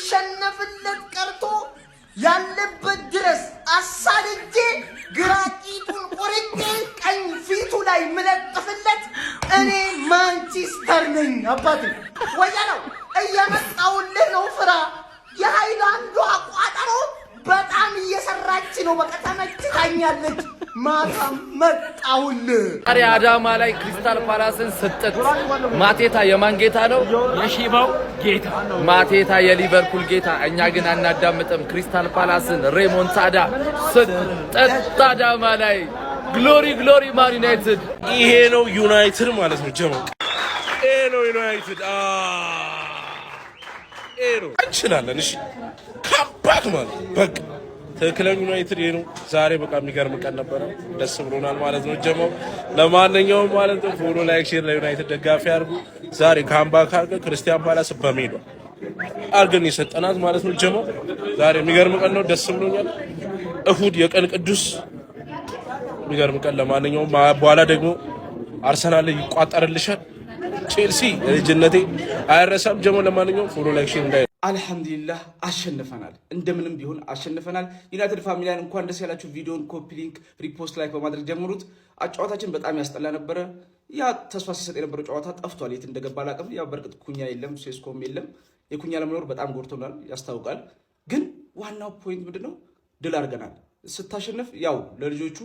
ሊሸነፍለት ቀርቶ ያለበት ድረስ አሳድጄ ግራቂቱን ቆርጬ ቀኝ ፊቱ ላይ ምለጥፍለት እኔ ማንቸስተር ነኝ አባቴ ወያለው እየመጣውልህ ነው ፍራ የሃይላንዱ አቋጠሮ በጣም እየሰራች ነው በቃ ተመችታኛለች ማታም መጣውልህ አሪ አዳማ ላይ ክሪስታል ፓላስን ስጥት ማቴታ የማን ጌታ ነው የሺባው ጌታ ማቴታ የሊቨርፑል ጌታ እኛ ግን አናዳምጥም ክሪስታል ፓላስን ሬሞንታዳ ስጥት አዳማ ላይ ግሎሪ ግሎሪ ማን ዩናይትድ ይሄ ነው ዩናይትድ ማለት ነው ጀማ ይሄ ነው ዩናይትድ ኤሮ እንችላለን እሺ ካባክ ማለት በቃ ተክለኝ ዩናይትድ ነው ዛሬ በቃ የሚገርም ቀን ነበር ደስ ብሎናል ማለት ነው ጀማው ለማንኛውም ማለት ነው ፎሎ ላይክ ሼር ለዩናይትድ ደጋፊ አድርጉ ዛሬ ካምባክ አድርገን ክርስቲያን ፓላስ በሜዳ አድርገን የሰጠናት ማለት ነው ጀማው ዛሬ የሚገርም ቀን ነው ደስ ብሎኛል እሁድ የቀን ቅዱስ የሚገርም ቀን ለማንኛውም በኋላ ደግሞ አርሰናል ይቋጠርልሻል ቼልሲ ልጅነቴ አይረሳም ጀማው ለማንኛውም ፎሎ ላይክ ሼር እንዳይ አልহামዱሊላህ አሸንፈናል እንደምንም ቢሆን አሸንፈናል ዩናይትድ ፋሚሊያን እንኳን ደስ ያላችሁ ቪዲዮን ኮፒ ሊንክ ሪፖስት ላይክ በማድረግ ጀምሩት አጫዋታችን በጣም ያስጠላ ነበር ያ ተስፋ ሲሰጥ የነበረው ጨዋታ ጠፍቷል የት እንደገባ አላቀም ያ በርግጥ ኩኛ የለም ሴስኮም የለም የኩኛ ለመኖር በጣም ጎርቶናል ያስታውቃል ግን ዋናው ፖይንት ምንድነው ድል አድርገናል ስታሸንፍ ያው ለልጆቹ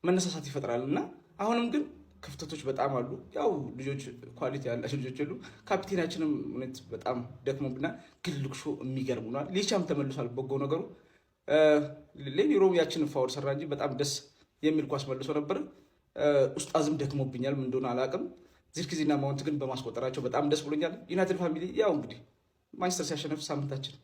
መነሳሳት ይፈጥራልና አሁንም ግን ክፍተቶች በጣም አሉ ያው ልጆች ኳሊቲ ያላቸው ልጆች ሁሉ ካፒቴናችንም እውነት በጣም ደክሞብና ግልክሾ የሚገርሙናል ሊቻም ተመልሷል በጎ ነገሩ ለኒሮም ያችን ፋውል ሰራ እንጂ በጣም ደስ የሚል ኳስ መልሶ ነበር ኡስታዝም ደክሞብኛል ምን እንደሆነ አላቅም ዚርክዚና ማውንት ግን በማስቆጠራቸው በጣም ደስ ብሎኛል ዩናይትድ ፋሚሊ ያው እንግዲህ ማንቸስተር ሲያሸንፍ ሳምንታችን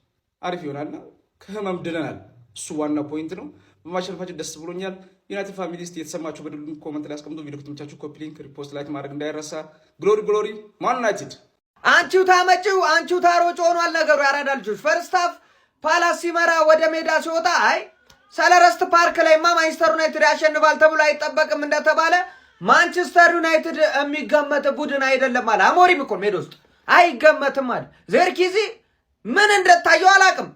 አሪፍ ይሆናልና ከህመም ድነናል እሱ ዋና ፖይንት ነው በማሸነፋችን ደስ ብሎኛል ዩናይትድ ፋሚሊ እስቲ የተሰማችሁ በድሉን ኮሜንት ላይ አስቀምጡ ቪዲዮ ከተመቻችሁ ኮፒ ሊንክ ሪፖስት ላይክ ማድረግ እንዳይረሳ ግሎሪ ግሎሪ ማን ዩናይትድ አንቺው ታመጪው አንቺው ታሮጭ ሆኗል ነገሩ ያራዳ ልጆች ፈርስት ሃፍ ፓላስ ሲመራ ወደ ሜዳ ሲወጣ አይ ሰለረስት ፓርክ ላይማ ማንቸስተር ዩናይትድ ያሸንፋል ተብሎ አይጠበቅም እንደተባለ ማንቸስተር ዩናይትድ የሚገመት ቡድን አይደለም ማለት አሞሪም እኮ ሜዳ ውስጥ አይገመትም ማለት ዘርኪዚ ምን እንደታየው አላቅም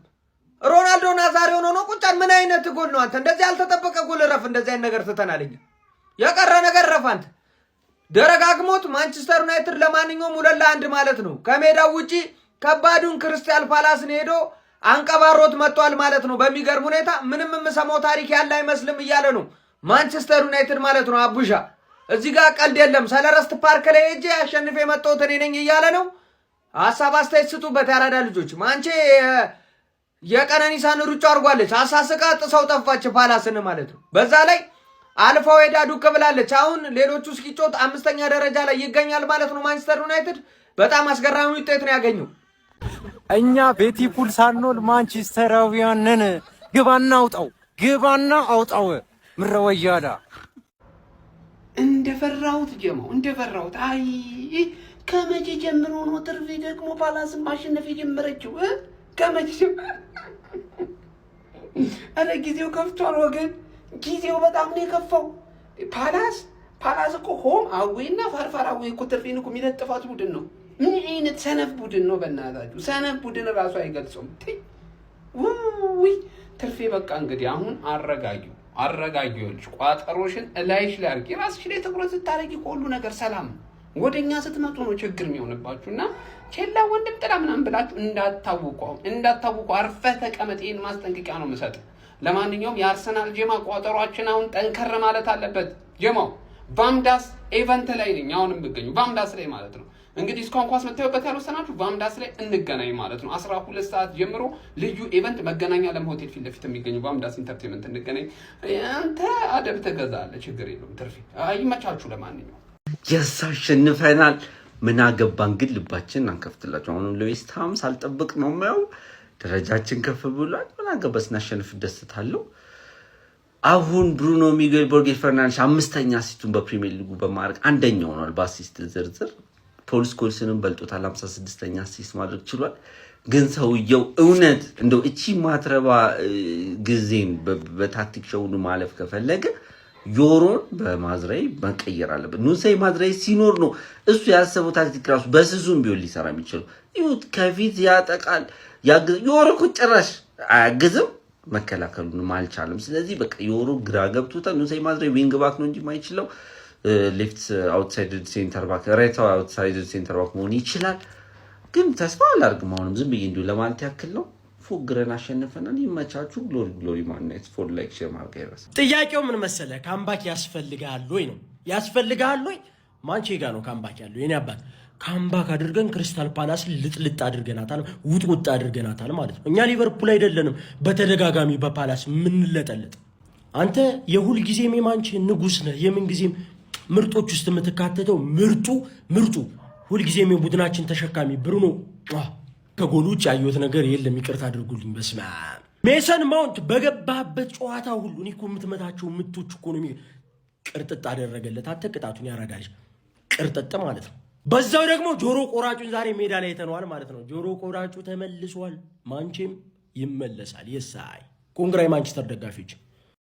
ሮናልዶ ናዛሪዮ ነው ቁጫን ምን አይነት ጎል ነው አንተ እንደዚህ ያልተጠበቀ ጎል ረፍ እንደዚህ አይነት ነገር ተተናለኝ የቀረ ነገር ረፋንት ደረጋግሞት ማንቸስተር ዩናይትድ ለማንኛውም 2-1 ማለት ነው ከሜዳው ውጪ ከባዱን ክሪስታል ፓላስን ሄዶ አንቀባሮት መጥቷል ማለት ነው በሚገርም ሁኔታ ምንም የምሰማው ታሪክ ያለ አይመስልም እያለ ነው ማንቸስተር ዩናይትድ ማለት ነው አቡሻ እዚህ ጋር ቀልድ የለም ሰለረስት ፓርክ ላይ ሄጄ አሸንፌ መጣሁት እኔ ነኝ እያለ ነው ሐሳብ አስተያየት ስጡበት ያራዳ ልጆች ማንቼ የቀነኒሳን ሩጫ አርጓለች አሳስቃ ጥሰው ጠፋች ፓላስን ማለት ነው በዛ ላይ አልፋው ሄዳ ዱቅ ብላለች አሁን ሌሎቹ እስኪጮት 5ኛ ደረጃ ላይ ይገኛል ማለት ነው ማንቸስተር ዩናይትድ በጣም አስገራሚ ውጤት ነው ያገኘው እኛ ቤቲፉል ሳንሆን ማንቸስተራውያንን ግባና አውጣው ምረወያዳ እንደፈራሁት ጀማው እንደፈራሁት አይ ከመቼ ጀምሮ ነው ትርፊ ደግሞ ፓላስን ማሸነፍ የጀመረችው ከመቼ አለ ጊዜው ከፍቷል ወገን ጊዜው በጣም ነው የከፋው ፓላስ እኮ ሆም አዌና ፋርፋር አዌ እኮ ትርፊን እኮ የሚለጥፋት ቡድን ነው ምን አይነት ሰነፍ ቡድን ነው በእናታችሁ ሰነፍ ቡድን ራሱ አይገልጽም ውይ ትርፌ በቃ እንግዲህ አሁን አረጋጊዎች ቋጠሮሽን እላይሽ ላይ አርቂ ራስሽ ላይ ትኩረት ስታረጊ ሁሉ ነገር ሰላም ወደኛ ስትመጡ ነው ችግር የሚሆንባችሁና ቼላ ወንድም ጥላ ምናምን ብላችሁ እንዳታውቁ አርፈህ ተቀመጥ ይሄን ማስጠንቀቂያ ነው የምሰጥ ለማንኛውም የአርሰናል ጀማ ቋጠሯችን አሁን ጠንከር ማለት አለበት ጀማው ቫምዳስ ኢቨንት ላይ ነኝ አሁን የምገኘው ቫምዳስ ላይ ማለት ነው እንግዲህ እስካሁን ኳስ መታየበት ያልወሰናችሁ ቫምዳስ ላይ እንገናኝ ማለት ነው 12 ሰዓት ጀምሮ ልዩ ኢቨንት መገናኛ ለም ሆቴል ፊት ለፊት የሚገኘው ቫምዳስ ኢንተርቴይንመንት እንገናኝ አንተ አደብ ተገዛለህ ችግር የለውም ትርፊ አይመቻችሁ ለማንኛውም ያሳሸንፈናል ምን አገባን ግን ልባችን አንከፍትላችሁ አሁን ለዌስት ሃም ሳልጠብቅ ነው ማው ደረጃችን ከፍ ብሏል ምን አገባስ እናሸንፍ ደስታለሁ አሁን ብሩኖ ሚጌል ቦርጌስ ፈርናንዴስ 5ኛ ሲቱን በፕሪሚየር ሊጉ በማድረግ አንደኛው ሆኗል በአሲስት ዝርዝር ፖል ስኮልስንም በልጦታል 56ኛ አሲስት ማድረግ ችሏል ግን ሰውየው እውነት እንደው እቺ ማትረባ ጊዜን በታክቲክ ሾውን ማለፍ ከፈለገ ዮሮን በማዝራይ መቀየር አለበት ኑሳይ ማዝራይ ሲኖር ነው እሱ ያሰበው ታክቲክ ራሱ በስዙም ቢሆን ሊሰራ የሚችለው ይሁት ከፊት ያጠቃል የወሩ ጭራሽ አያግዝም፣ መከላከሉንም አልቻለም። ስለዚህ በቃ የወሩ ግራ ገብቶታል። ኑሳይ ማድሬ ዊንግ ባክ ነው እንጂ ማይችለው ሌፍት አውትሳይድ ሴንተር ባክ፣ ራይት አውትሳይድ ሴንተር ባክ መሆን ይችላል። ግን ተስፋ አላርግም። አሁንም ዝም ብዬ እንዲሁ ለማለት ያክል ነው። ፎግረን አሸንፈናል። ይመቻችሁ። ግሎሪ ማንነት ፎር ላይክ ሼር ማድረግ አይረሳ። ጥያቄው ምን መሰለ? ካምባክ ያስፈልጋል ወይ ነው። ያስፈልጋል ወይ ማንቼ ጋር ነው ካምባክ ያለው የኔ አባት። ካምባክ አድርገን ክሪስታል ፓላስ ልጥልጥ አድርገናታል፣ ውጥውጥ አድርገናታል ማለት ነው። እኛ ሊቨርፑል አይደለንም በተደጋጋሚ በፓላስ ምንለጠልጥ። አንተ የሁል ጊዜም የማንቼ ንጉስ ነህ። የምን ጊዜም ምርጦች ውስጥ የምትካተተው ምርጡ ሁልጊዜም የቡድናችን ተሸካሚ ብሩኖ። ከጎል ውጭ ያየሁት ነገር የለም፣ ይቅርታ አድርጉልኝ። በስመ አብ ሜሰን ማውንት በገባበት ጨዋታ ሁሉ እኔ እኮ የምትመታቸው ምቶች እኮ ነው ቅርጥጥ አደረገለት። አንተ ቅጣቱን ያራዳልሽ ቅርጥጥ ማለት ነው። በዛው ደግሞ ጆሮ ቆራጩን ዛሬ ሜዳ ላይ የተነዋል ማለት ነው። ጆሮ ቆራጩ ተመልሷል፣ ማንቼም ይመለሳል። የሳይ ኮንግራይ ማንቸስተር ደጋፊዎች